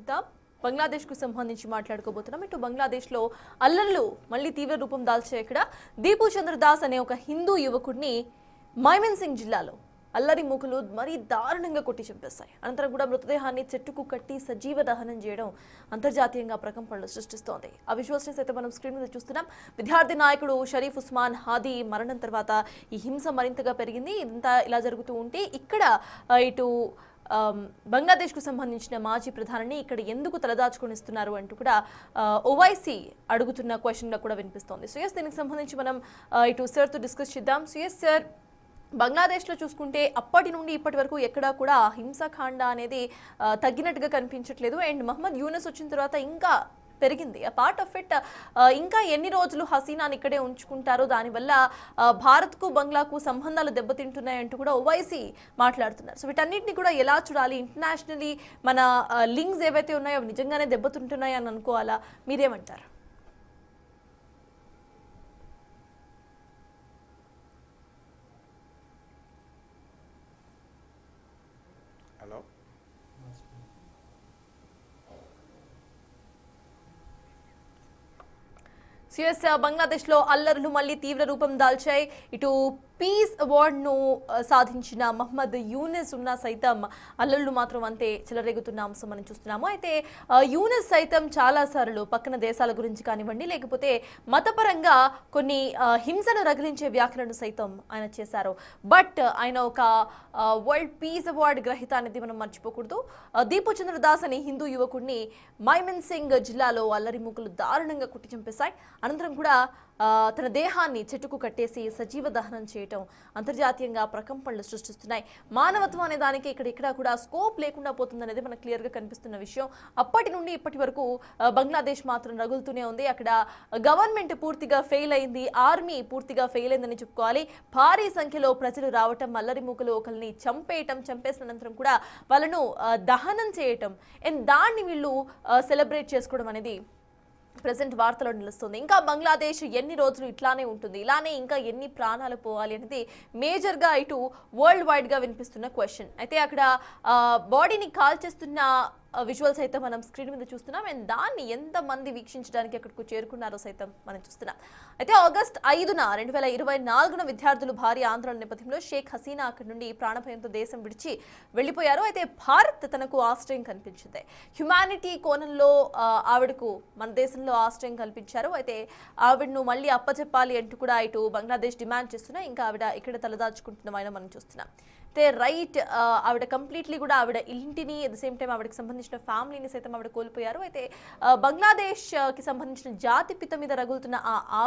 చూద్దాం. బంగ్లాదేశ్కు సంబంధించి మాట్లాడుకోబోతున్నాం. ఇటు బంగ్లాదేశ్లో అల్లర్లు మళ్ళీ తీవ్ర రూపం దాల్చాయి. ఇక్కడ దీపు చంద్రదాస్ అనే ఒక హిందూ యువకుడిని మైమన్సింగ్ జిల్లాలో అల్లరి మూకలు మరీ దారుణంగా కొట్టి చంపేశాయి. అనంతరం కూడా మృతదేహాన్ని చెట్టుకు కట్టి సజీవ దహనం చేయడం అంతర్జాతీయంగా ప్రకంపనలు సృష్టిస్తోంది. ఆ విజువల్స్ అయితే మనం స్క్రీన్ మీద చూస్తున్నాం. విద్యార్థి నాయకుడు షరీఫ్ ఉస్మాన్ హాదీ మరణం తర్వాత ఈ హింస మరింతగా పెరిగింది. ఇదంతా ఇలా జరుగుతూ ఉంటే ఇక్కడ ఇటు బంగ్లాదేశ్కు సంబంధించిన మాజీ ప్రధానిని ఇక్కడ ఎందుకు తలదాచుకొనిస్తున్నారు అంటూ కూడా ఓవైసీ అడుగుతున్న క్వశ్చన్గా కూడా వినిపిస్తోంది. సో ఎస్, దీనికి సంబంధించి మనం ఇటు సార్తో డిస్కస్ చేద్దాం. సో ఎస్ సార్, బంగ్లాదేశ్లో చూసుకుంటే అప్పటి నుండి ఇప్పటి వరకు ఎక్కడా కూడా హింసాకాండ అనేది తగ్గినట్టుగా కనిపించట్లేదు. అండ్ మహమ్మద్ యూనస్ వచ్చిన తర్వాత ఇంకా పెరిగింది. ఆ పార్ట్ ఆఫ్ ఇట్ ఇంకా ఎన్ని రోజులు హసీనాని ఇక్కడే ఉంచుకుంటారో దానివల్ల భారత్కు బంగ్లాకు సంబంధాలు దెబ్బతింటున్నాయంటూ కూడా ఓవైసీ మాట్లాడుతున్నారు. సో వీటన్నిటిని కూడా ఎలా చూడాలి? ఇంటర్నేషనలీ మన లింక్స్ ఏవైతే ఉన్నాయో అవి నిజంగానే దెబ్బతింటున్నాయి అని అనుకోవాలా? మీరేమంటారు? హలో, సిఎస్, బంగ్లాదేశ్లో అల్లర్లు మళ్ళీ తీవ్ర రూపం దాల్చాయి. ఇటు పీస్ అవార్డును సాధించిన మహమ్మద్ యూనస్ ఉన్న సైతం అల్లర్లు మాత్రం అంతే చెలరేగుతున్న అంశం మనం చూస్తున్నాము. అయితే యూనస్ సైతం చాలాసార్లు పక్కన దేశాల గురించి కానివ్వండి, లేకపోతే మతపరంగా కొన్ని హింసను రగిలించే వ్యాఖ్యలను సైతం ఆయన చేశారు. బట్ ఆయన ఒక వరల్డ్ పీస్ అవార్డు గ్రహీత అనేది మనం మర్చిపోకూడదు. దీపు చంద్రదాస్ అనే హిందూ యువకుడిని మైమన్సింగ్ జిల్లాలో అల్లరి మూకలు దారుణంగా కుట్టి చంపేశాయి. అనంతరం కూడా తన దేహాన్ని చెట్టుకు కట్టేసి సజీవ దహనం చేయటం అంతర్జాతీయంగా ప్రకంపనలు సృష్టిస్తున్నాయి. మానవత్వం అనే దానికి ఇక్కడ కూడా స్కోప్ లేకుండా పోతుందనేది మనకు క్లియర్గా కనిపిస్తున్న విషయం. అప్పటి నుండి ఇప్పటి వరకు బంగ్లాదేశ్ మాత్రం రగులుతూనే ఉంది. అక్కడ గవర్నమెంట్ పూర్తిగా ఫెయిల్ అయింది, ఆర్మీ పూర్తిగా ఫెయిల్ అయిందని చెప్పుకోవాలి. భారీ సంఖ్యలో ప్రజలు రావటం, అల్లరి మూకలు ఒకరిని చంపేసిన అనంతరం కూడా వాళ్ళను దహనం చేయటం అండ్ దాన్ని వీళ్ళు సెలబ్రేట్ చేసుకోవడం అనేది ప్రెసెంట్ వార్తలో నిలుస్తుంది. ఇంకా బంగ్లాదేశ్ ఎన్ని రోజులు ఇట్లానే ఉంటుంది, ఇలానే ఇంకా ఎన్ని ప్రాణాలు పోవాలి అనేది మేజర్గా ఇటు వరల్డ్ వైడ్గా వినిపిస్తున్న క్వశ్చన్. అయితే అక్కడ బాడీని కాల్ చేస్తున్న విజువల్స్ అయితే మనం స్క్రీన్ మీద చూస్తున్నాం. అండ్ దాన్ని ఎంతమంది వీక్షించడానికి అక్కడికి చేరుకున్నారో సైతం మనం చూస్తున్నాం. అయితే ఆగస్ట్ 5న 2024 విద్యార్థులు భారీ ఆందోళన నేపథ్యంలో షేక్ హసీనా అక్కడి నుండి ప్రాణభయంతో దేశం విడిచి వెళ్లిపోయారు. అయితే భారత్ తనకు ఆశ్రయం కల్పించింది. హ్యుమానిటీ కోణంలో ఆవిడకు మన దేశంలో ఆశ్రయం కల్పించారు. అయితే ఆవిడను మళ్ళీ అప్పచెప్పాలి అంటూ కూడా ఇటు బంగ్లాదేశ్ డిమాండ్ చేస్తున్నా. ఇంకా ఆవిడ ఇక్కడ తలదాచుకుంటున్న మనం చూస్తున్నాం. అయితే రైట్, ఆవిడ కంప్లీట్లీ కూడా ఆవిడ ఇంటిని, అట్ ద సేమ్ టైం ఆవిడకి సంబంధించిన ఫ్యామిలీని సైతం ఆవిడ కోల్పోయారు. అయితే బంగ్లాదేశ్కి సంబంధించిన జాతిపిత మీద రగులుతున్న ఆ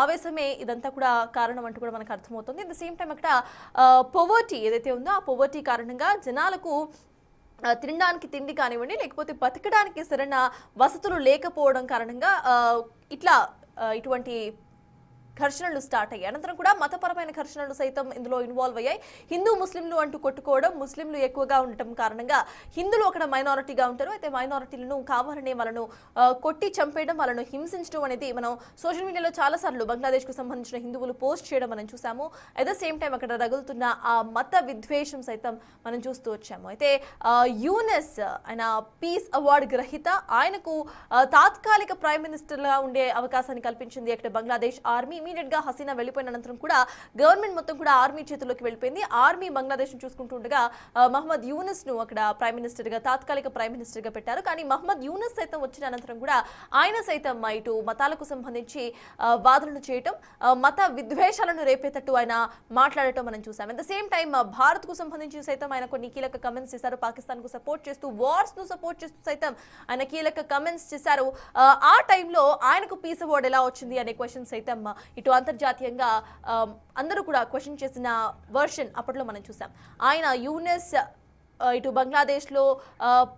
ఆవేశమే ఇదంతా కూడా కారణం అంటూ కూడా మనకు అర్థమవుతుంది. అట్ ద సేమ్ టైం అక్కడ పొవర్టీ ఏదైతే ఉందో ఆ పొవర్టీ కారణంగా జనాలకు తినడానికి తిండి కానివ్వండి, లేకపోతే బతకడానికి సరైన వసతులు లేకపోవడం కారణంగా ఇటువంటి ఘర్షణలు స్టార్ట్ అయ్యాయి. అనంతరం కూడా మతపరమైన ఘర్షణలు సైతం ఇందులో ఇన్వాల్వ్ అయ్యాయి. హిందూ ముస్లింలు అంటూ కొట్టుకోవడం, ముస్లింలు ఎక్కువగా ఉండటం కారణంగా హిందువులు అక్కడ మైనారిటీగా ఉంటారు. అయితే మైనారిటీలను కావాలనే వాళ్ళను కొట్టి చంపేయడం, వాళ్ళను హింసించడం అనేది మనం సోషల్ మీడియాలో చాలాసార్లు బంగ్లాదేశ్కు సంబంధించిన హిందువులు పోస్ట్ చేయడం మనం చూసాము. అట్ ద సేమ్ టైం అక్కడ రగులుతున్న ఆ మత విద్వేషం సైతం మనం చూస్తూ వచ్చాము. అయితే యూనస్ ఆయన పీస్ అవార్డు గ్రహీత, ఆయనకు తాత్కాలిక ప్రైమ్ మినిస్టర్గా ఉండే అవకాశాన్ని కల్పించింది అక్కడ బంగ్లాదేశ్ ఆర్మీ. ఇమీడియట్ గా హసీనా వెళ్లిపోయిన అనంతరం కూడా గవర్నమెంట్ మొత్తం కూడా ఆర్మీ చేతుల్లోకి వెళ్ళిపోయింది. ఆర్మీ బంగ్లాదేశ్ ను చూసుకుంటుండగా మహమ్మద్ యూనస్ ను అక్కడ ప్రైమ్ మినిస్టర్ గా, తాత్కాలిక ప్రైమ్ మినిస్టర్ గా పెట్టారు. కానీ మహమ్మద్ యూనస్ సైతం వచ్చిన అనంతరం కూడా ఆయన సైతం ఇటు మతాలకు సంబంధించి వాదనలు చేయటం, మత విద్వేషాలను రేపేటట్టు ఆయన మాట్లాడటం మనం చూసాం. At the same time Bharat కు సంబంధించి సైతం ఆయన కొన్ని కీలక కమెంట్స్ చేశారు. పాకిస్తాన్ కు సపోర్ట్ చేస్తూ, వార్స్ ను సపోర్ట్ చేస్తూ సైతం ఆయన కీలక కమెంట్స్ చేశారు. ఆ టైంలో ఆయనకు పీస్ అవార్డు ఎలా వచ్చింది అనే క్వశ్చన్ సైతం ఇటు అంతర్జాతీయంగా అందరూ కూడా క్వశ్చన్ చేసిన వర్షన్ అప్పట్లో మనం చూసాం. ఆయన యూనస్ ఇటు బంగ్లాదేశ్లో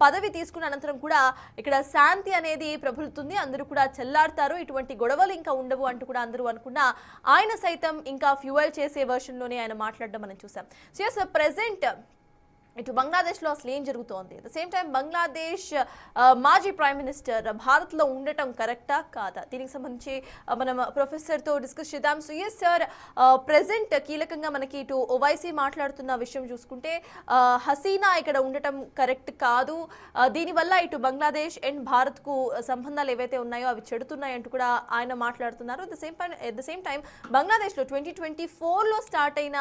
పదవి తీసుకున్న అనంతరం కూడా ఇక్కడ శాంతి అనేది ప్రబలుతుంది, అందరూ కూడా చెల్లాడతారు, ఇటువంటి గొడవలు ఇంకా ఉండవు అంటూ కూడా అందరూ అనుకున్నా ఆయన సైతం ఇంకా ఫ్యూయల్ చేసే వర్షన్లోనే ఆయన మాట్లాడడం మనం చూసాం. సో ప్రెజెంట్ ఇటు బంగ్లాదేశ్లో అసలు ఏం జరుగుతోంది, at the same time Bangladesh మాజీ ప్రైమ్ మినిస్టర్ భారత్లో ఉండటం కరెక్టా కాదా, దీనికి సంబంధించి మనం ప్రొఫెసర్తో డిస్కస్ చేద్దాం. సో ఎస్ సార్, ప్రెసెంట్ కీలకంగా మనకి ఇటు ఓవైసీ మాట్లాడుతున్న విషయం చూసుకుంటే హసీనా ఇక్కడ ఉండటం కరెక్ట్ కాదు, దీనివల్ల ఇటు బంగ్లాదేశ్ అండ్ భారత్కు సంబంధాలు ఏవైతే ఉన్నాయో అవి చెడుతున్నాయంటూ కూడా ఆయన మాట్లాడుతున్నారు. అట్ ద సేమ్ టైం బంగ్లాదేశ్లో 2024లో స్టార్ట్ అయిన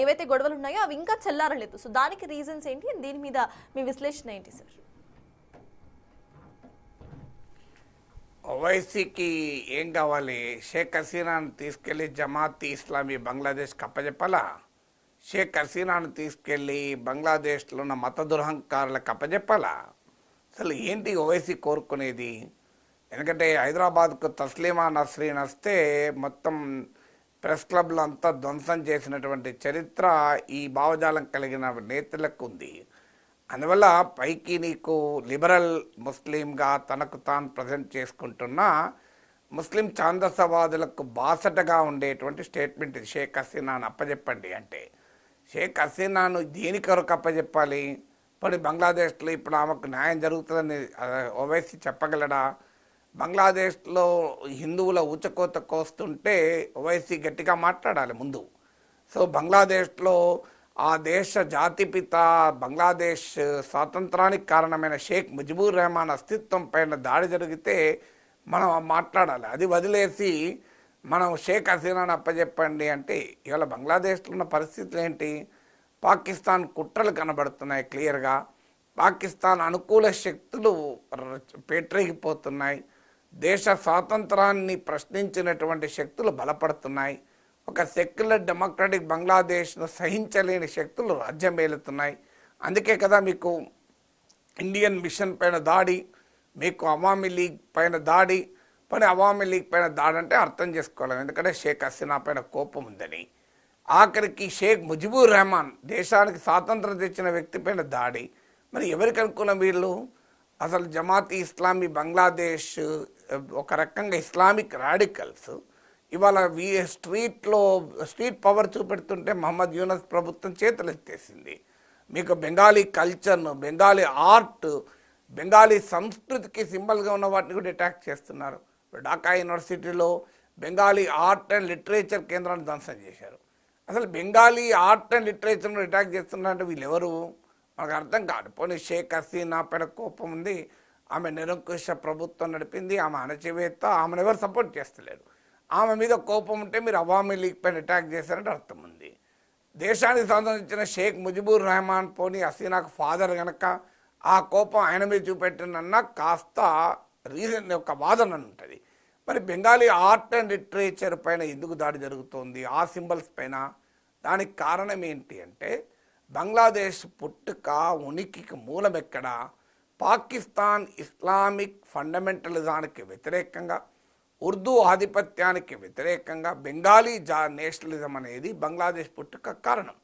ఏవైతే గొడవలు ఉన్నాయో అవి ఇంకా చెల్లారలేదు. సో దానికి రీజన్స్ ఏంటి, దీని మీద మీ విశ్లేషణ ఏంటి సార్? ఓవైసీకి ఏం కావాలి? షేక్ హసీనాను తీసుకెళ్లి జమాత్ ఇస్లామీ బంగ్లాదేశ్ కప్పజెప్పాలా? షేక్ హసీనాను తీసుకెళ్లి బంగ్లాదేశ్లో ఉన్న మత దురహంకారులకు అప్పజెప్పాలా? అసలు ఏంటి ఓవైసీ కోరుకునేది? ఎందుకంటే హైదరాబాద్కు తస్లీమా నస్రీన్ వస్తే మొత్తం ప్రెస్ క్లబ్లో అంతా ధ్వంసం చేసినటువంటి చరిత్ర ఈ భావజాలం కలిగిన నేతలకు ఉంది. అందువల్ల పైకి నీకు లిబరల్ ముస్లింగా తనకు తాను ప్రజెంట్ చేసుకుంటున్న ముస్లిం ఛాందసవాదులకు బాసటగా ఉండేటువంటి స్టేట్మెంట్ ఇది. షేక్ హసీనాను అప్పచెప్పండి అంటే షేక్ హసీనాను దేని కొరకు అప్పచెప్పాలి? మరి బంగ్లాదేశ్లో ఇప్పుడు ఆమెకు న్యాయం జరుగుతుందని ఓవైసీ చెప్పగలడా? బంగ్లాదేశ్లో హిందువుల ఊచకోత కోస్తుంటే ఓవైసీ గట్టిగా మాట్లాడాలి ముందు. సో బంగ్లాదేశ్లో ఆ దేశ జాతిపిత, బంగ్లాదేశ్ స్వాతంత్రానికి కారణమైన షేక్ ముజిబుర్ రెహమాన్ అస్తిత్వం పైన దాడి జరిగితే మనం మాట్లాడాలి. అది వదిలేసి మనం షేక్ హసీనాను అప్పచెప్పండి అంటే ఇవాళ బంగ్లాదేశ్లో ఉన్న పరిస్థితులు ఏంటి? పాకిస్తాన్ కుట్రలు కనబడుతున్నాయి క్లియర్గా. పాకిస్తాన్ అనుకూల శక్తులు పేటరేగిపోతున్నాయి. దేశ స్వాతంత్రాన్ని ప్రశ్నించినటువంటి శక్తులు బలపడుతున్నాయి. ఒక సెక్యులర్ డెమోక్రటిక్ బంగ్లాదేశ్ను సహించలేని శక్తులు రాజ్యమేలుతున్నాయి. అందుకే కదా మీకు ఇండియన్ మిషన్ పైన దాడి, మీకు అవామీ లీగ్ పైన దాడి. అవామీ లీగ్ పైన దాడి అంటే అర్థం చేసుకోవాలి, ఎందుకంటే షేక్ హసీనా పైన కోపం ఉందని. ఆఖరికి షేక్ ముజిబుర్ రెహమాన్ దేశానికి స్వాతంత్రం తెచ్చిన వ్యక్తి పైన దాడి. మరి ఎవరికి అనుకున్న వీళ్ళు? అసలు జమాత్ ఇస్లామీ బంగ్లాదేశ్ ఒక రకంగా ఇస్లామిక్ రాడికల్స్ ఇవాళ స్ట్రీట్ పవర్ చూపెడుతుంటే మహమ్మద్ యూనస్ ప్రభుత్వం చేతులు ఎత్తేసింది. మీకు బెంగాలీ కల్చర్ను, బెంగాలీ ఆర్ట్, బెంగాలీ సంస్కృతికి సింబల్గా ఉన్న వాటిని కూడా అటాక్ చేస్తున్నారు. ఢాకా యూనివర్సిటీలో బెంగాలీ ఆర్ట్ అండ్ లిటరేచర్ కేంద్రాన్ని ధ్వంసం చేశారు. అసలు బెంగాలీ ఆర్ట్ అండ్ లిటరేచర్ను అటాక్ చేస్తున్నారంటే వీళ్ళు ఎవరు? మనకు అర్థం కాదు. పోనీ షేక్ హసీనా పైన కోపం ఉంది, ఆమె నిరంకుశ ప్రభుత్వం నడిపింది, ఆమె అణచివేత్త, ఆమెను ఎవరు సపోర్ట్ చేస్తలేరు. ఆమె మీద కోపం ఉంటే మీరు అవామీ లీగ్ పైన అటాక్ చేశారంటే అర్థం ఉంది. దేశానికి సంబంధించిన షేక్ ముజిబుర్ రెహమాన్ పోనీ హసీనాకు ఫాదర్ కనుక ఆ కోపం ఆయన మీద చూపెట్టినన్నా కాస్త రీజన్ యొక్క వాదన ఉంటుంది. మరి బెంగాలీ ఆర్ట్ అండ్ లిటరేచర్ పైన ఎందుకు దాడి జరుగుతోంది, ఆ సింబల్స్ పైన? దానికి కారణం ఏంటి అంటే బంగ్లాదేశ్ పుట్టుక, ఉనికికి మూలం ఎక్కడ? పాకిస్తాన్ ఇస్లామిక్ ఫండమెంటలిజానికి వ్యతిరేకంగా, ఉర్దూ ఆధిపత్యానికి వ్యతిరేకంగా బెంగాలీ నేషనలిజం అనేది బంగ్లాదేశ్ పుట్టుక కారణం.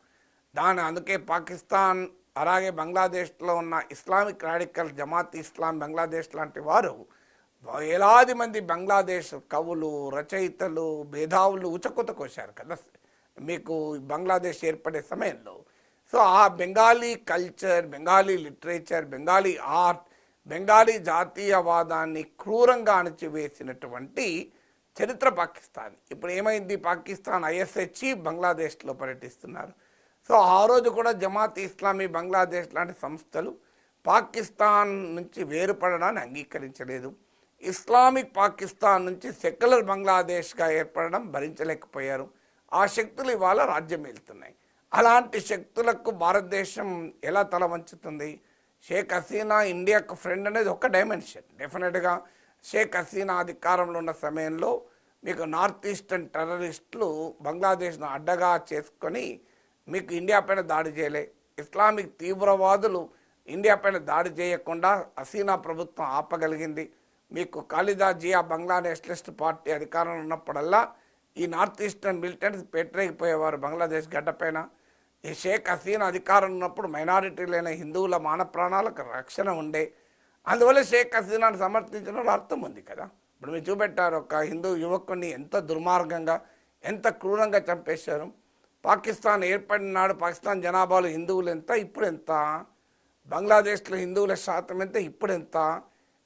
అందుకే పాకిస్తాన్ అలాగే బంగ్లాదేశ్లో ఉన్న ఇస్లామిక్ రాడికల్ జమాత్ ఇస్లాం బంగ్లాదేశ్ లాంటి వారు వేలాది మంది బంగ్లాదేశ్ కవులు, రచయితలు, మేధావులు ఉచకుత కోశారు కదా మీకు బంగ్లాదేశ్ ఏర్పడే సమయంలో. సో ఆ Bengali culture, Bengali literature, Bengali art, Bengali జాతీయవాదాన్ని క్రూరంగా అణచివేసినటువంటి చరిత్ర పాకిస్తాన్. ఇప్పుడు ఏమైంది? పాకిస్తాన్ ఐఎస్ఐ చీఫ్ బంగ్లాదేశ్లో పర్యటిస్తున్నారు. సో ఆ రోజు కూడా జమాత్ ఇస్లామీ బంగ్లాదేశ్ లాంటి సంస్థలు పాకిస్తాన్ నుంచి వేరుపడడాన్ని అంగీకరించలేదు. ఇస్లామిక్ పాకిస్తాన్ నుంచి సెక్యులర్ బంగ్లాదేశ్గా ఏర్పడడం భరించలేకపోయారు. ఆ శక్తులు ఇవాళ రాజ్యం వెళ్తున్నాయి. అలాంటి శక్తులకు భారతదేశం ఎలా తల వంచుతుంది? షేక్ హసీనా ఇండియాకు ఫ్రెండ్ అనేది ఒక డైమెన్షన్. డెఫినెట్గా షేక్ హసీనా అధికారంలో ఉన్న సమయంలో మీకు నార్త్ ఈస్టర్న్ టెర్రరిస్టులు బంగ్లాదేశ్ను అడ్డగా చేసుకొని మీకు ఇండియా పైన దాడి చేయలే. ఇస్లామిక్ తీవ్రవాదులు ఇండియా పైన దాడి చేయకుండా హసీనా ప్రభుత్వం ఆపగలిగింది. మీకు ఖాలిదా జియా బంగ్లా నేషనలిస్ట్ పార్టీ అధికారంలో ఉన్నప్పుడల్లా ఈ నార్త్ ఈస్టర్న్ మిలిటెంట్స్ పెట్టరేగిపోయేవారు బంగ్లాదేశ్ గడ్డపైన. ఈ షేక్ హసీనా అధికారం ఉన్నప్పుడు మైనారిటీలైన హిందువుల మాన ప్రాణాలకు రక్షణ ఉండే. అందువల్ల షేక్ హసీనాను సమర్థించడంలో అర్థం ఉంది కదా. ఇప్పుడు మీరు చూపెట్టారు, ఒక హిందూ యువకుని ఎంత దుర్మార్గంగా, ఎంత క్రూరంగా చంపేశారు. పాకిస్తాన్ ఏర్పడిన నాడు పాకిస్తాన్ జనాభాలో హిందువులు ఎంత, ఇప్పుడు ఎంత, బంగ్లాదేశ్లో హిందువుల శాతం ఎంత, ఇప్పుడు ఎంత.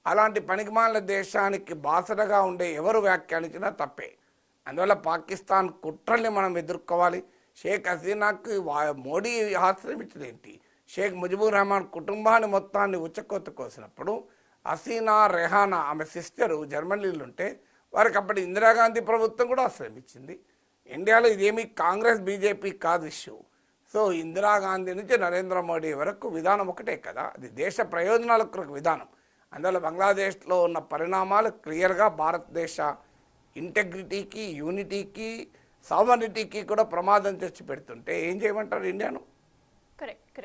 అలాంటి పనికిమాలిన దేశానికి బాసటగా ఉండే ఎవరు వ్యాఖ్యానించినా తప్పే. అందువల్ల పాకిస్తాన్ కుట్రల్ని మనం ఎదుర్కోవాలి. షేక్ హసీనాకు మోడీ ఆశ్రమించడం ఏంటి? షేక్ ముజిబుర్ రెహమాన్ కుటుంబాన్ని మొత్తాన్ని ఉచ్చకోత కోసినప్పుడు హసీనా రెహానా ఆమె సిస్టరు జర్మనీలో ఉంటే వారికి అప్పటి ఇందిరాగాంధీ ప్రభుత్వం కూడా ఆశ్రమించింది. ఇండియాలో ఇదేమీ కాంగ్రెస్ బీజేపీ కాదు ఇష్యూ. సో ఇందిరాగాంధీ నుంచి నరేంద్ర మోడీ వరకు విధానం ఒకటే కదా, అది దేశ ప్రయోజనాల కొరకు విధానం. అందువల్ల బంగ్లాదేశ్లో ఉన్న పరిణామాలు క్లియర్గా భారతదేశ ఇంటెగ్రిటీకి, యూనిటీకి, సావర్నిటీకి కూడా ప్రమాదం తెచ్చి పెడుతుంటే ఏం చేయమంటారు ఇండియాను? కరెక్ట్.